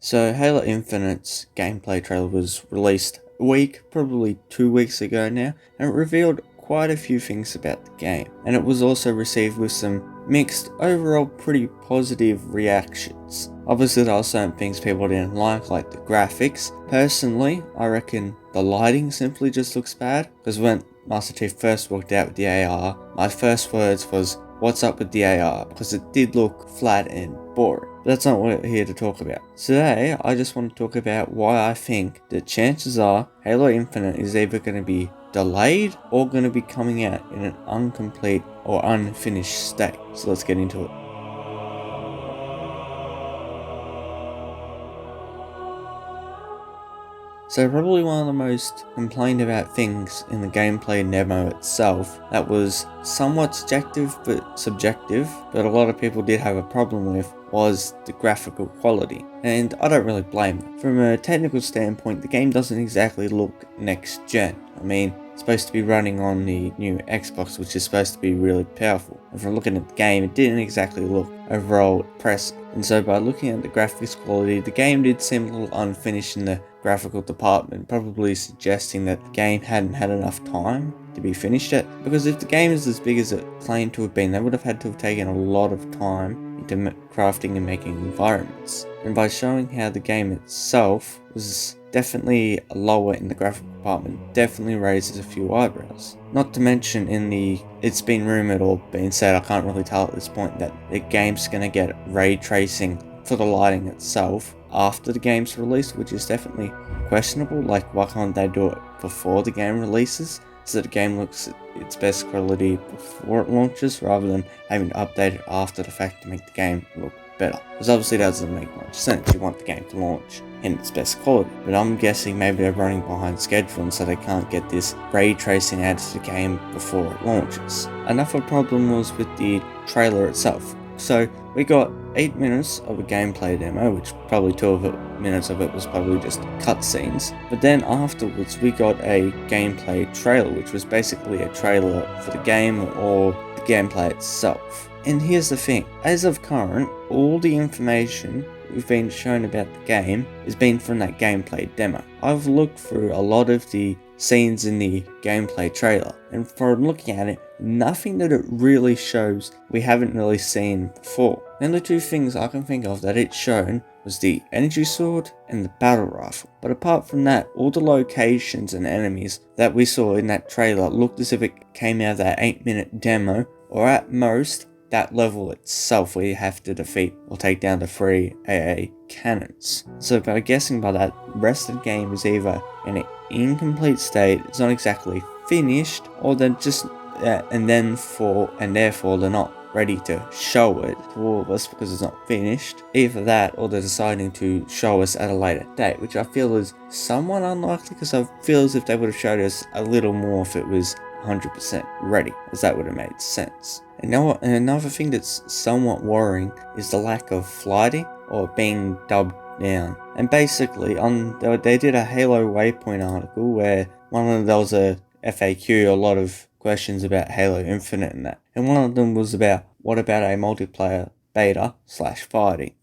So Halo Infinite's gameplay trailer was released a week, probably 2 weeks ago now, and it revealed quite a few things about the game. And it was also received with some mixed, overall pretty positive reactions. Obviously there are certain things people didn't like the graphics. Personally, I reckon the lighting simply just looks bad, because when Master Chief first walked out with the AR, my first words was, "What's up with the AR?" because it did look flat and boring. But that's not what we're here to talk about. Today, I just want to talk about why I think that chances are Halo Infinite is either going to be delayed or going to be coming out in an incomplete or unfinished state. So let's get into it. So probably one of the most complained about things in the gameplay demo itself that was somewhat subjective, but a lot of people did have a problem with, was the graphical quality. And I don't really blame them. From a technical standpoint, the game doesn't exactly look next gen. I mean, it's supposed to be running on the new Xbox, which is supposed to be really powerful. And from looking at the game, it didn't exactly look overall impressive. And so by looking at the graphics quality, the game did seem a little unfinished in the graphical department, probably suggesting that the game hadn't had enough time to be finished yet. Because if the game is as big as it claimed to have been, they would have had to have taken a lot of time into crafting and making environments. And by showing how the game itself was definitely lower in the graphic department, definitely raises a few eyebrows. Not to mention it's been rumored or been said, I can't really tell at this point, that the game's gonna get ray tracing for the lighting itself after the game's release, which is definitely questionable. Like, why can't they do it before the game releases so that the game looks at its best quality before it launches, rather than having to update it after the fact to make the game look better? Because obviously that doesn't make much sense. You want the game to launch in its best quality, but I'm guessing maybe they're running behind schedule and so they can't get this ray tracing added to the game before it launches. Another problem was with the trailer itself. So we got 8 minutes of a gameplay demo, which probably 2 minutes of it was probably just cutscenes. But then afterwards we got a gameplay trailer, which was basically a trailer for the game or the gameplay itself. And here's the thing, as of current, all the information we've been shown about the game has been from that gameplay demo. I've looked through a lot of the scenes in the gameplay trailer, and from looking at it, nothing that it really shows we haven't really seen before. And the two things I can think of that it's shown was the energy sword and the battle rifle. But apart from that, all the locations and enemies that we saw in that trailer looked as if it came out of that 8-minute demo, or at most that level itself where you have to defeat or take down the 3 AA cannons. So by guessing by that, the rest of the game is either in an incomplete state, it's not exactly finished, or they're just and therefore they're not ready to show it to all of us because it's not finished. Either that, or they're deciding to show us at a later date, which I feel is somewhat unlikely, because I feel as if they would have showed us a little more if it was 100% ready, as that would have made sense. And another thing that's somewhat worrying is the lack of flighting or being dubbed down. And basically, they did a Halo Waypoint article where there was a FAQ, a lot of questions about Halo Infinite and that. And one of them was about, what about a multiplayer beta/flighting?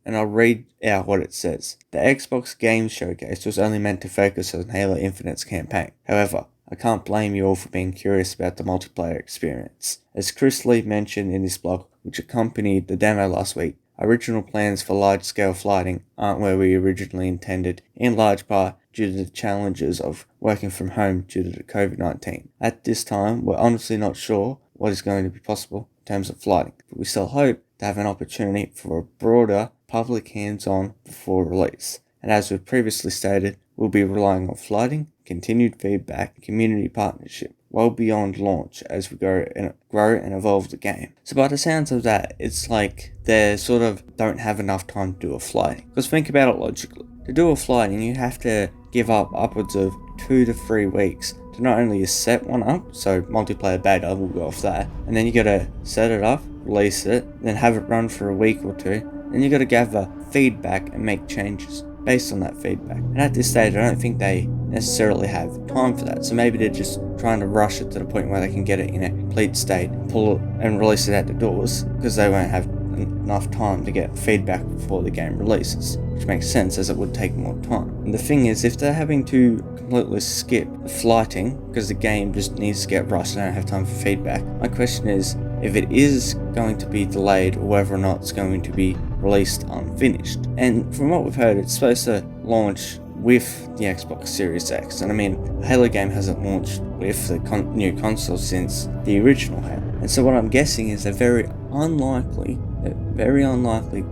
And I'll read out what it says. The Xbox Games Showcase was only meant to focus on Halo Infinite's campaign. However, I can't blame you all for being curious about the multiplayer experience. As Chris Lee mentioned in his blog, which accompanied the demo last week, original plans for large-scale flighting aren't where we originally intended, in large part due to the challenges of working from home due to the COVID-19. At this time, we're honestly not sure what is going to be possible in terms of flighting, but we still hope to have an opportunity for a broader public hands-on before release. And as we've previously stated, we'll be relying on flighting, continued feedback, and community partnership well beyond launch as we grow and evolve the game. So by the sounds of that, it's like they sort of don't have enough time to do a flighting. Because think about it logically. To do a flighting, you have to give up upwards of 2 to 3 weeks to not only set one up, so multiplayer beta, we'll go off that, and then you gotta set it up, release it, then have it run for a week or two, then you gotta gather feedback and make changes based on that feedback. And at this stage, I don't think they necessarily have time for that. So maybe they're just trying to rush it to the point where they can get it in a complete state, pull it and release it out the doors, because they won't have enough time to get feedback before the game releases, which makes sense as it would take more time. And the thing is, if they're having to completely skip the flighting because the game just needs to get rushed and don't have time for feedback, my question is, if it is going to be delayed or whether or not it's going to be released unfinished. And from what we've heard, it's supposed to launch with the Xbox Series X, and I mean, a Halo game hasn't launched with the new console since the original Halo. And so what I'm guessing is they're very unlikely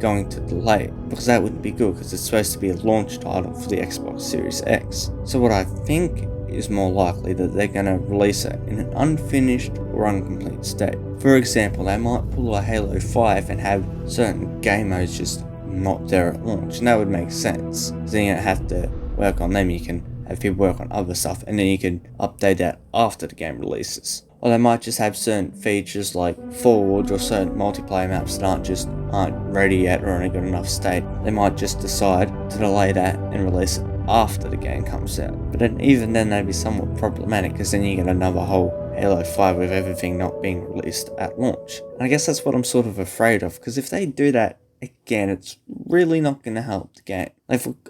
going to delay it, because that wouldn't be good, because it's supposed to be a launch title for the Xbox Series X. So what I think is more likely that they're going to release it in an unfinished or incomplete state. For example, they might pull a Halo 5 and have certain game modes just not there at launch, and that would make sense, because then you don't have to work on them, you can have people work on other stuff, and then you can update that after the game releases. Or they might just have certain features like Forge or certain multiplayer maps that aren't ready yet or in a good enough state. They might just decide to delay that and release it after the game comes out. But then, even then, that'd be somewhat problematic, because then you get another whole Halo 5 with everything not being released at launch. And I guess that's what I'm sort of afraid of, because if they do that again, it's really not going to help the game.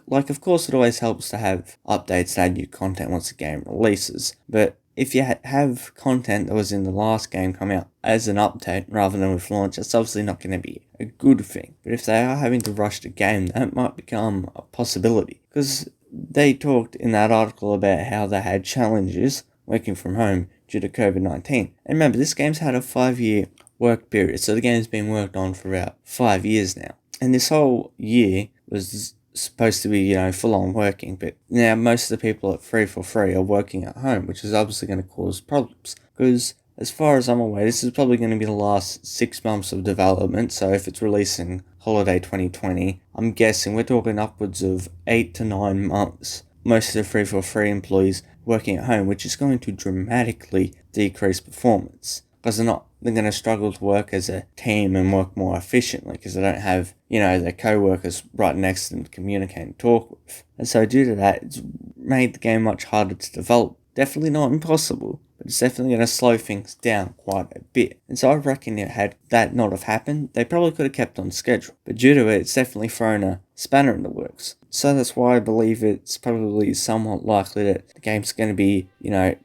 Like, of course, it always helps to have updates to add new content once the game releases, but if you have content that was in the last game come out as an update rather than with launch, that's obviously not going to be a good thing. But if they are having to rush the game, that might become a possibility, because they talked in that article about how they had challenges working from home due to COVID-19. And remember, this game's had a 5-year work period, so the game's been worked on for about 5 years now. And this whole year was supposed to be, full on working, but now most of the people at 343 are working at home, which is obviously going to cause problems, because as far as I'm aware, this is probably going to be the last 6 months of development. So if it's releasing holiday 2020, I'm guessing we're talking upwards of 8 to 9 months, most of the 343 employees working at home, which is going to dramatically decrease performance, because they're going to struggle to work as a team and work more efficiently, because they don't have, their co-workers right next to them to communicate and talk with. And so due to that, it's made the game much harder to develop. Definitely not impossible, but it's definitely going to slow things down quite a bit. And so I reckon had that not have happened, they probably could have kept on schedule. But due to it, it's definitely thrown a spanner in the works. So that's why I believe it's probably somewhat likely that the game's going to be,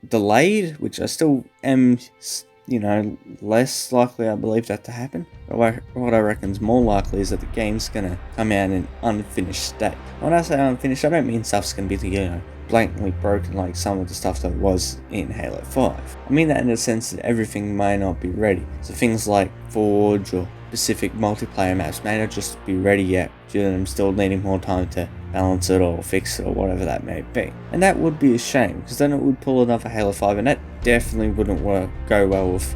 delayed, which I still am, less likely, I believe, that to happen. But what I reckon is more likely is that the game's going to come out in unfinished state. When I say unfinished, I don't mean stuff's going to be, blatantly broken like some of the stuff that was in Halo 5. I mean that in the sense that everything may not be ready. So things like Forge or specific multiplayer maps may not just be ready yet, due to them still needing more time to balance it or fix it or whatever that may be. And that would be a shame, because then it would pull another Halo 5, and that definitely wouldn't go well with,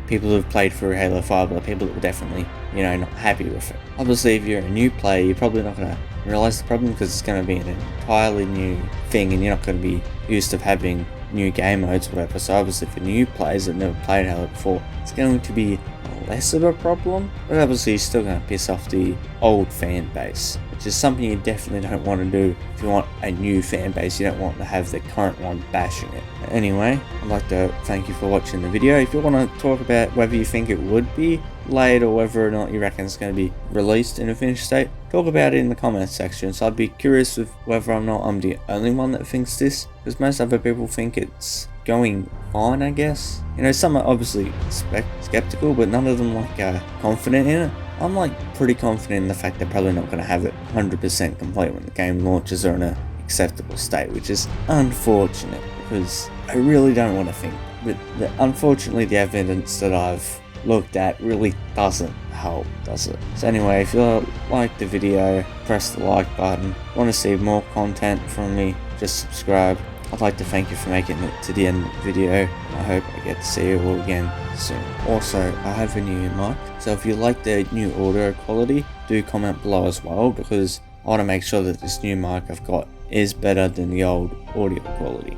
people who've played through Halo 5, but people that were definitely, not happy with it. Obviously, if you're a new player, you're probably not going to realize the problem, because it's going to be an entirely new thing, and you're not going to be used to having new game modes or whatever. So obviously for new players that never played Halo before, it's going to be less of a problem, but obviously you're still going to piss off the old fan base, which is something you definitely don't want to do. If you want a new fan base, you don't want to have the current one bashing it. Anyway, I'd like to thank you for watching the video. If you want to talk about whether you think it would be late or whether or not you reckon it's going to be released in a finished state, talk about it in the comments section. So I'd be curious with whether or not I'm the only one that thinks this, because most other people think it's going fine, I guess. Some are obviously skeptical, but none of them are confident in it. I'm pretty confident in the fact they're probably not going to have it 100% complete when the game launches or in an acceptable state, which is unfortunate, because I really don't want to think. But unfortunately, the evidence that I've looked at really doesn't help, does it? So anyway, if you like the video, press the like button. Want to see more content from me, just subscribe. I'd like to thank you for making it to the end of the video. I hope I get to see you all again soon. Also, I have a new mic, so if you like the new audio quality, do comment below as well, because I want to make sure that this new mic I've got is better than the old audio quality.